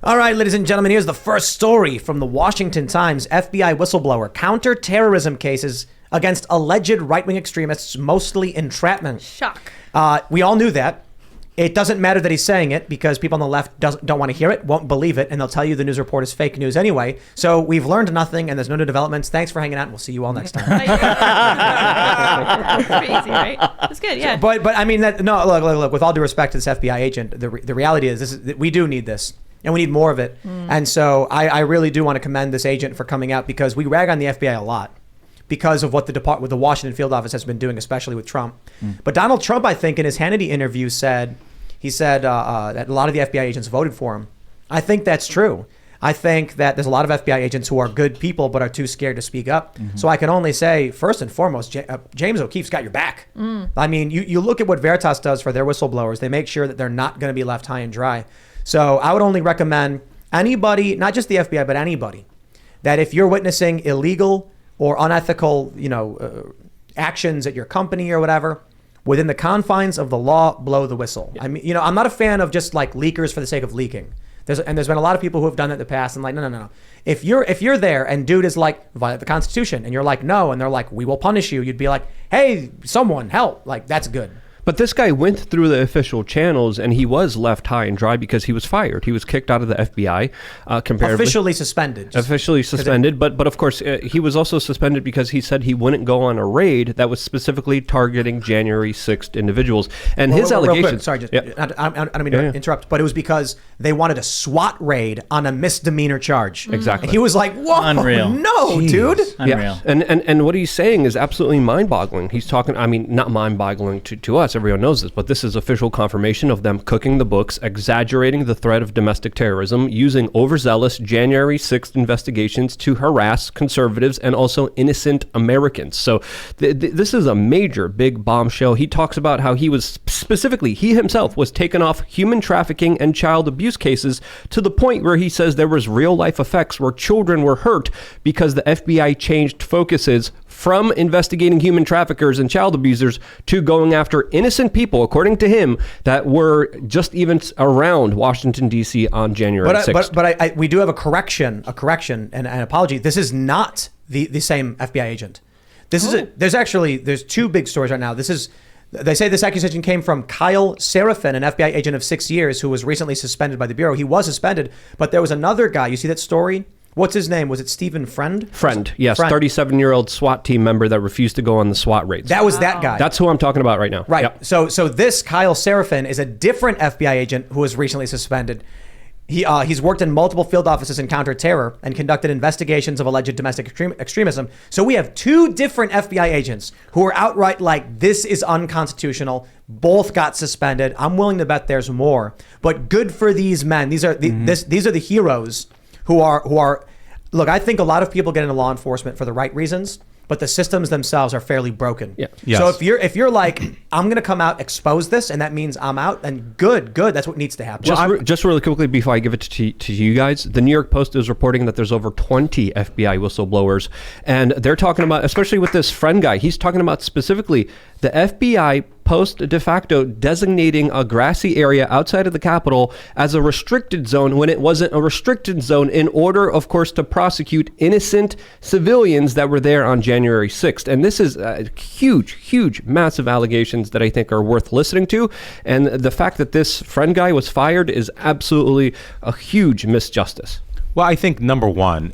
All right, ladies and gentlemen, here's the first story from the Washington Times. FBI whistleblower. Counter-terrorism cases against alleged right-wing extremists, mostly entrapment. Shock. We all knew that. It doesn't matter that he's saying it because people on the left don't want to hear it, won't believe it, and they'll tell you the news report is fake news anyway. So we've learned nothing, and there's no new developments. Thanks for hanging out, and we'll see you all next time. Crazy, right? That's good, yeah. But I mean, look. With all due respect to this FBI agent, the reality is we do need this. And we need more of it. And so I really do want to commend this agent for coming out because we rag on the FBI a lot because of what the Washington field office has been doing, especially with Trump. But Donald Trump, I think, in his Hannity interview said that a lot of the FBI agents voted for him. I think that's true. I think that there's a lot of FBI agents who are good people but are too scared to speak up. So I can only say, first and foremost, James O'Keefe's got your back. I mean, you look at what Veritas does for their whistleblowers. They make sure that they're not going to be left high and dry. So I would only recommend anybody, not just the FBI, but anybody, that if you're witnessing illegal or unethical, actions at your company or whatever, within the confines of the law, blow the whistle. I mean, I'm not a fan of just like leakers for the sake of leaking. There's been a lot of people who have done that in the past and like, no. If you're there and dude is like, violate the Constitution, and you're like, no, and they're like, we will punish you, you'd be like, hey, someone help. Like, that's good. But this guy went through the official channels and he was left high and dry because he was fired. He was kicked out of the FBI. Officially suspended. Officially suspended. But of course, he was also suspended because he said he wouldn't go on a raid that was specifically targeting January 6th individuals. And his allegations... Sorry, I don't mean to interrupt, but it was because they wanted a SWAT raid on a misdemeanor charge. Exactly. And he was like, whoa, Unreal. no, Jeez. dude. Unreal. Yeah. And what he's saying is absolutely mind-boggling. He's talking, I mean, not mind-boggling to us. Everyone knows this, but this is official confirmation of them cooking the books, exaggerating the threat of domestic terrorism, using overzealous January 6th investigations to harass conservatives and also innocent Americans. So this is a major big bombshell. He talks about how he himself was taken off human trafficking and child abuse cases to the point where he says there was real life effects where children were hurt because the FBI changed focuses from investigating human traffickers and child abusers to going after innocent people, according to him, that were just even around Washington, D.C. on January 6th. But we do have a correction and an apology. This is not the same FBI agent. There's two big stories right now. They say this accusation came from Kyle Serafin, an FBI agent of 6 years who was recently suspended by the Bureau. He was suspended, but there was another guy. You see that story? What's his name? Was it Stephen Friend? Friend, yes. 37-year-old SWAT team member that refused to go on the SWAT raids. That was that guy. That's who I'm talking about right now. Right. Yep. So this Kyle Serafin is a different FBI agent who was recently suspended. He's worked in multiple field offices in counterterror and conducted investigations of alleged domestic extremism. So we have two different FBI agents who are outright like, this is unconstitutional. Both got suspended. I'm willing to bet there's more. But good for these men. These are these are the heroes who are. Look, I think a lot of people get into law enforcement for the right reasons, but the systems themselves are fairly broken. Yeah. Yes. So if you're like, I'm going to come out, expose this, and that means I'm out, then good. That's what needs to happen. Just really quickly before I give it to you guys, the New York Post is reporting that there's over 20 FBI whistleblowers, and they're talking about, especially with this Friend guy, he's talking about specifically the FBI post de facto designating a grassy area outside of the Capitol as a restricted zone when it wasn't a restricted zone in order, of course, to prosecute innocent civilians that were there on January 6th. And this is huge, massive allegations that I think are worth listening to. And the fact that this Friend guy was fired is absolutely a huge misjustice. Well, I think number one,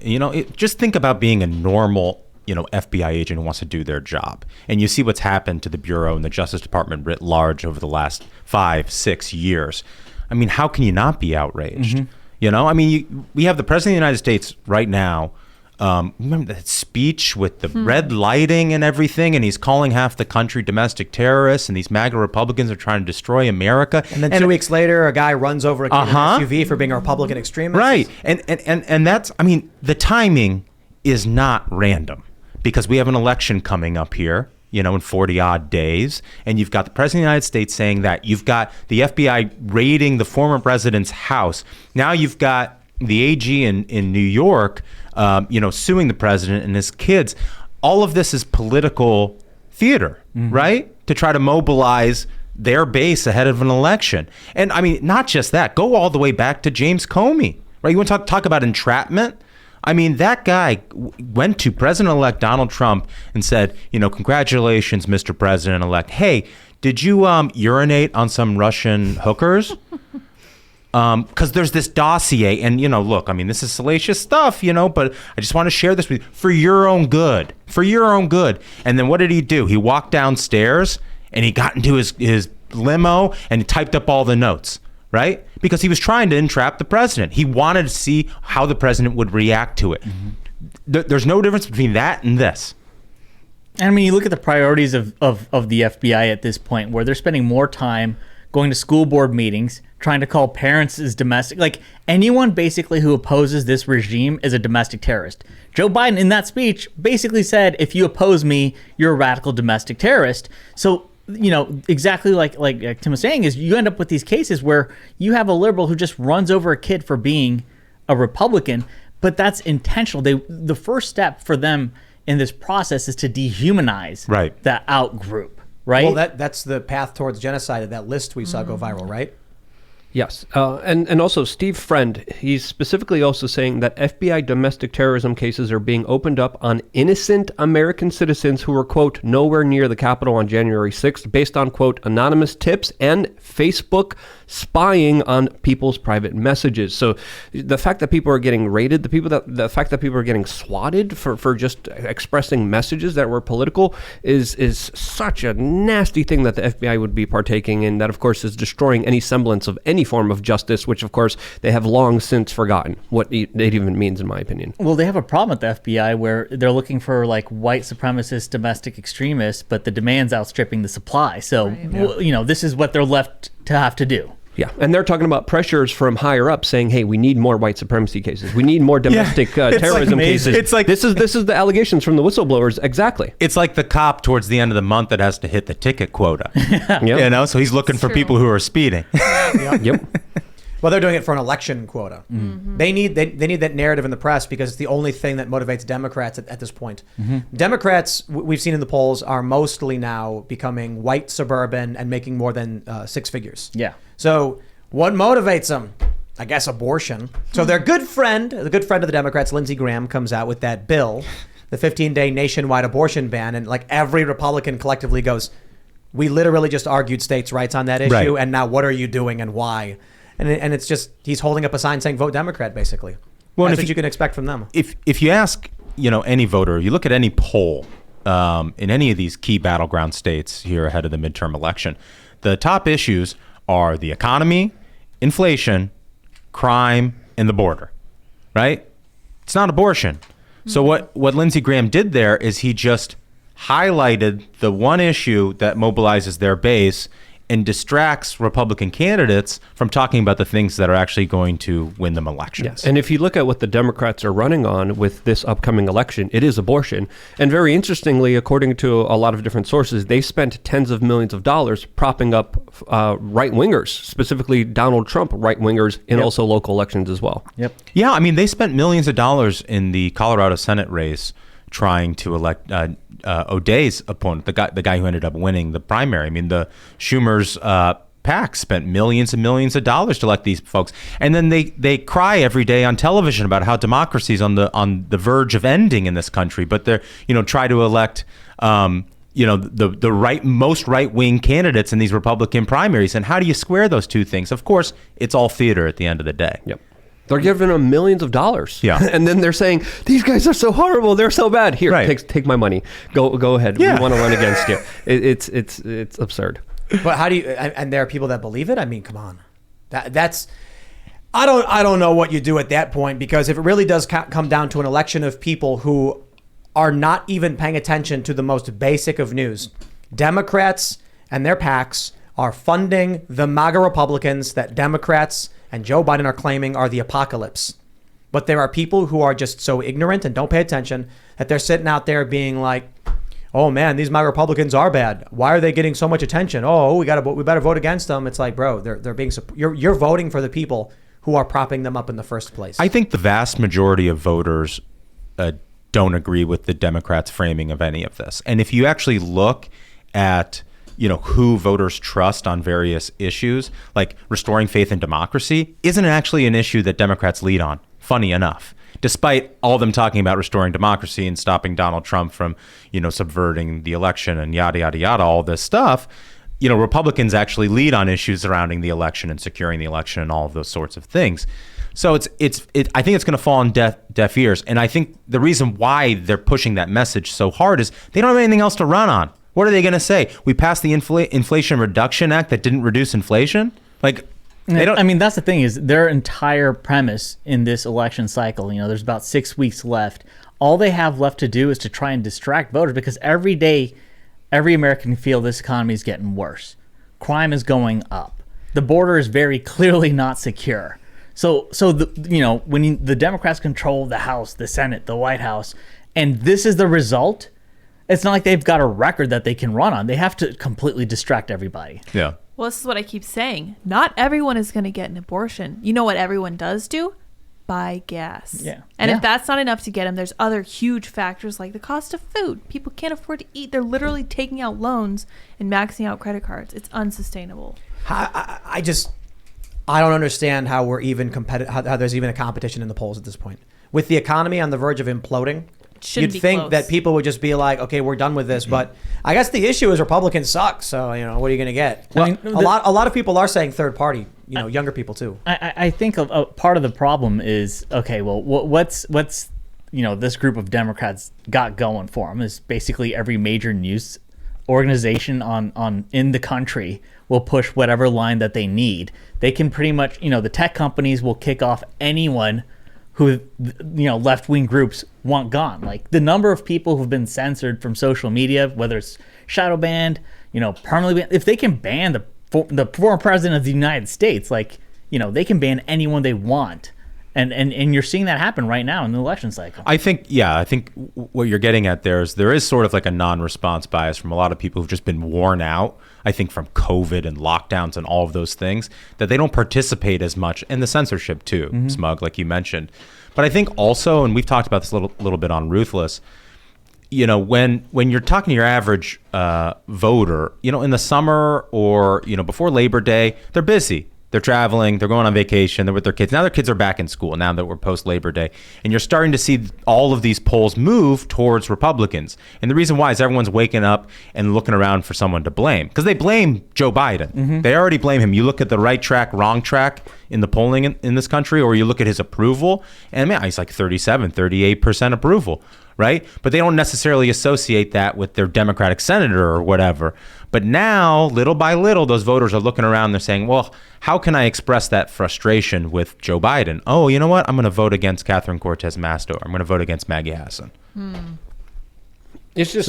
just think about being a normal FBI agent who wants to do their job. And you see what's happened to the Bureau and the Justice Department writ large over the last 5-6 years. I mean, how can you not be outraged? I mean, we have the President of the United States right now. Remember that speech with the red lighting and everything, and he's calling half the country domestic terrorists, and these MAGA Republicans are trying to destroy America. And then 2 weeks later, a guy runs over a kid in an SUV for being a Republican extremist. Right. And that's, I mean, the timing is not random. Because we have an election coming up here, in 40 odd days. And you've got the President of the United States saying that. You've got the FBI raiding the former president's house. Now you've got the AG in New York, suing the president and his kids. All of this is political theater, right? To try to mobilize their base ahead of an election. And I mean, not just that, go all the way back to James Comey. right? You want to talk about entrapment? I mean, that guy went to President-elect Donald Trump and said, congratulations, Mr. President-elect. Hey, did you urinate on some Russian hookers? Because there's this dossier, and look, I mean, this is salacious stuff, but I just want to share this with you for your own good, And then what did he do? He walked downstairs and he got into his limo and he typed up all the notes, right? Because he was trying to entrap the president. He wanted to see how the president would react to it. There's no difference between that and this. And I mean, you look at the priorities of the FBI at this point, where they're spending more time going to school board meetings, trying to call parents as domestic. Like, anyone basically who opposes this regime is a domestic terrorist. Joe Biden, in that speech, basically said, if you oppose me, you're a radical domestic terrorist. So, exactly like Tim was saying, is you end up with these cases where you have a liberal who just runs over a kid for being a Republican, but that's intentional. The first step for them in this process is to dehumanize that out group. Right? Well, that's the path towards genocide. That list we saw go viral, right? Yes. And also Steve Friend, he's specifically also saying that FBI domestic terrorism cases are being opened up on innocent American citizens who were, quote, nowhere near the Capitol on January 6th based on, quote, anonymous tips and Facebook spying on people's private messages. So the fact that people are getting raided, the fact that people are getting swatted for just expressing messages that were political is such a nasty thing that the FBI would be partaking in, that of course is destroying any semblance of any form of justice, which of course they have long since forgotten what it even means, in my opinion. Well, they have a problem at the FBI where they're looking for like white supremacist domestic extremists, but the demand's outstripping the supply. So, this is what they're left to have to do. Yeah, and they're talking about pressures from higher up saying, hey, we need more white supremacy cases. We need more domestic terrorism cases. It's like this is the allegations from the whistleblowers. Exactly. It's like the cop towards the end of the month that has to hit the ticket quota. Yep. So he's looking for people who are speeding. Yep. Well, they're doing it for an election quota. Mm-hmm. They need that narrative in the press because it's the only thing that motivates Democrats at this point. Mm-hmm. Democrats, we've seen in the polls, are mostly now becoming white suburban and making more than six figures. Yeah. So what motivates them? I guess abortion. So their the good friend of the Democrats, Lindsey Graham, comes out with that bill, the 15-day nationwide abortion ban, and like every Republican collectively goes, we literally just argued states' rights on that issue, and now what are you doing and why? And it's just, he's holding up a sign saying vote Democrat, basically. Well, that's what you can expect from them. If you ask, any voter, you look at any poll in any of these key battleground states here ahead of the midterm election, the top issues are the economy, inflation, crime, and the border, right? It's not abortion. Mm-hmm. So what Lindsey Graham did there is he just highlighted the one issue that mobilizes their base and distracts Republican candidates from talking about the things that are actually going to win them elections. Yes. And if you look at what the Democrats are running on with this upcoming election, it is abortion. And very interestingly, according to a lot of different sources, they spent tens of millions of dollars propping up right-wingers, specifically Donald Trump right-wingers, in also local elections as well. Yep. Yeah, I mean, they spent millions of dollars in the Colorado Senate race trying to elect O'Day's opponent, the guy who ended up winning the primary. I mean, the Schumer's PAC spent millions and millions of dollars to elect these folks, and then they cry every day on television about how democracy is on the verge of ending in this country. But they're try to elect the most right wing candidates in these Republican primaries. And how do you square those two things? Of course, it's all theater at the end of the day. Yep. They're giving them millions of dollars. Yeah. And then they're saying, these guys are so horrible. They're so bad. Here, take my money. Go ahead. Yeah. We want to run against you. It's absurd. But how do you, and there are people that believe it? I mean, come on. That's, I don't know what you do at that point, because if it really does come down to an election of people who are not even paying attention to the most basic of news, Democrats and their PACs are funding the MAGA Republicans that Democrats and Joe Biden are claiming are the apocalypse. But there are people who are just so ignorant and don't pay attention that they're sitting out there being like, oh man, these MAGA Republicans are bad. Why are they getting so much attention? Oh, we better vote against them. It's like, bro, they're being, you're voting for the people who are propping them up in the first place. I think the vast majority of voters don't agree with the Democrats' framing of any of this. And if you actually look at who voters trust on various issues, like restoring faith in democracy, isn't actually an issue that Democrats lead on, funny enough. Despite all of them talking about restoring democracy and stopping Donald Trump from, subverting the election and yada, yada, yada, all this stuff, Republicans actually lead on issues surrounding the election and securing the election and all of those sorts of things. So I think it's going to fall on deaf ears. And I think the reason why they're pushing that message so hard is they don't have anything else to run on. What are they going to say? We passed the Inflation Reduction Act that didn't reduce inflation? They don't. I mean, that's the thing is their entire premise in this election cycle, there's about 6 weeks left. All they have left to do is to try and distract voters because every day, every American can feel this economy is getting worse. Crime is going up. The border is very clearly not secure. So when the Democrats control the House, the Senate, the White House, and this is the result, it's not like they've got a record that they can run on. They have to completely distract everybody. Yeah. Well, this is what I keep saying. Not everyone is going to get an abortion. You know what everyone does do? Buy gas. Yeah. And Yeah. if that's not enough to get them, there's other huge factors like the cost of food. People can't afford to eat. They're literally taking out loans and maxing out credit cards. It's unsustainable. I don't understand how we're even how there's even a competition in the polls at this point. With the economy on the verge of imploding, Shouldn't you'd be think close. that people would just be like, okay, we're done with this. But I guess the issue is Republicans suck. So, what are you going to get? I mean, a lot of people are saying third party, younger people too. I think a part of the problem is, okay, well, what's this group of Democrats got going for them is basically every major news organization on in the country will push whatever line that they need. They can pretty much, the tech companies will kick off anyone who, left-wing groups want gone. Like the number of people who've been censored from social media, whether it's shadow banned, permanently banned, if they can ban the former president of the United States, they can ban anyone they want. And you're seeing that happen right now in the election cycle. I think what you're getting at there is sort of like a non-response bias from a lot of people who've just been worn out, I think, from COVID and lockdowns and all of those things, that they don't participate as much in the censorship too, Smug, like you mentioned. But I think also, and we've talked about this a little bit on Ruthless, when you're talking to your average voter, in the summer or, before Labor Day, they're busy. They're traveling, they're going on vacation, they're with their kids. Now their kids are back in school now that we're post-Labor Day. And you're starting to see all of these polls move towards Republicans. And the reason why is everyone's waking up and looking around for someone to blame. Because they blame Joe Biden. They already blame him. You look at the right track, wrong track in the polling in this country, or you look at his approval, and man, he's like 38% approval, right? But they don't necessarily associate that with their Democratic senator or whatever. But now, little by little, those voters are looking around. They're saying, well, how can I express that frustration with Joe Biden? Oh, you know what? I'm going to vote against Catherine Cortez Masto. I'm going to vote against Maggie Hassan. It's just,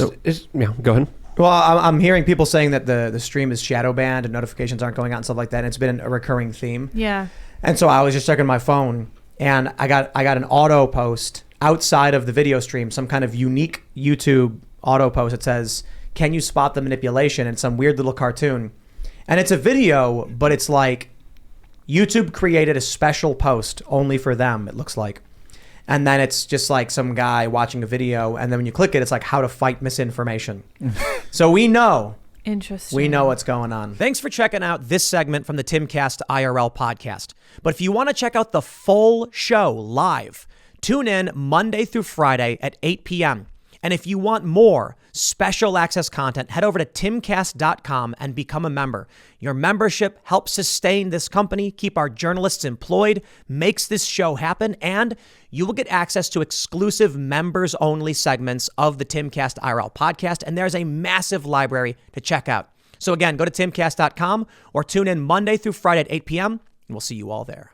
go ahead. Well, I'm hearing people saying that the stream is shadow banned and notifications aren't going out and stuff like that. And it's been a recurring theme. Yeah. And so I was just checking my phone and I got an auto post outside of the video stream, some kind of unique YouTube auto post that says, can you spot the manipulation? And some weird little cartoon. And it's a video, but it's like YouTube created a special post only for them, it looks like. And then it's just like some guy watching a video. And then when you click it, it's like how to fight misinformation. So we know. Interesting. We know what's going on. Thanks for checking out this segment from the Timcast IRL podcast. But if you want to check out the full show live, tune in Monday through Friday at 8 p.m. And if you want more special access content, head over to timcast.com and become a member. Your membership helps sustain this company, keep our journalists employed, makes this show happen, and you will get access to exclusive members-only segments of the Timcast IRL podcast, and there's a massive library to check out. So again, go to timcast.com or tune in Monday through Friday at 8 p.m., and we'll see you all there.